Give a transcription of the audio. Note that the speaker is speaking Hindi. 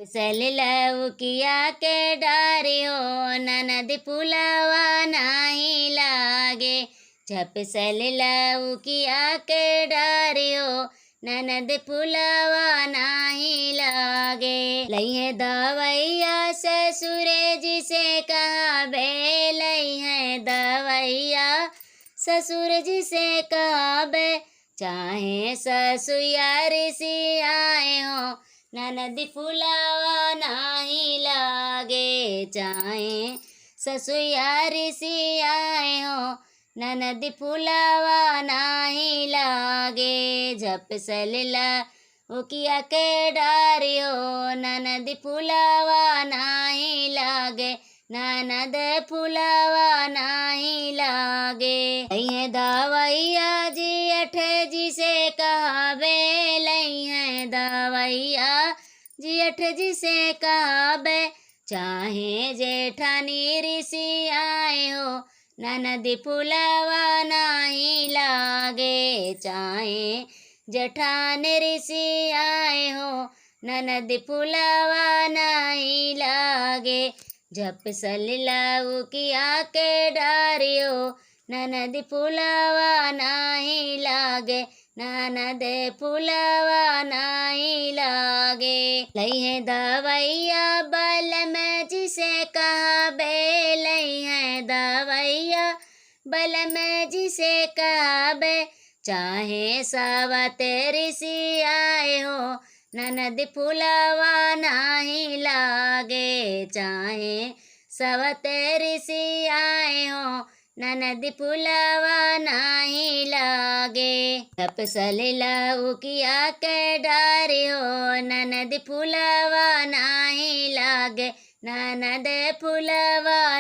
सलिलउकिया के डारियो ननद पुलवा नाही लागे। झप सलिलउकिया के डारियो ननद पुलवा नाही लागे। लइहे दवैया ससुरे जी से कहबे, लइहे दवैया ससुर जी से कहबे। चाहे ससुयार सी आए हो ननद फुलवा नाही लागे। चाहे ससुयार सी आए हो ननद फुलवा नाही लागे। झप सलिलउकिया के डारियो ननद फुलवा नाही लागे। ननद फुलवा नाही लागे। लइहे दवैया जेठ जी से कहबे, लइहे दवैया जेठ जी से कहबे। चाहे जेठानी ऋषि आए हो ननद फुलवा नाही लागे। चाहे जेठान ऋषि आए हो ननद फुलवा नाही लागे। झप सलिलउकिया के डारियो ननद फुलवा नाही लागे। ननद फुलवा नाही लागे। लइहे दवैया बलम जी से कहबे, लइहे दवैया बलम जी से कहबे। चाहे सावत ऋषि आए हो ननद फुलवा नाही लागे। चाहे सावत ऋषि आए हो ननद फुलवा नाही लागे। झप सलिलउकिया के डारियो ननद फुलवा नाही लागे। ननद फुलवा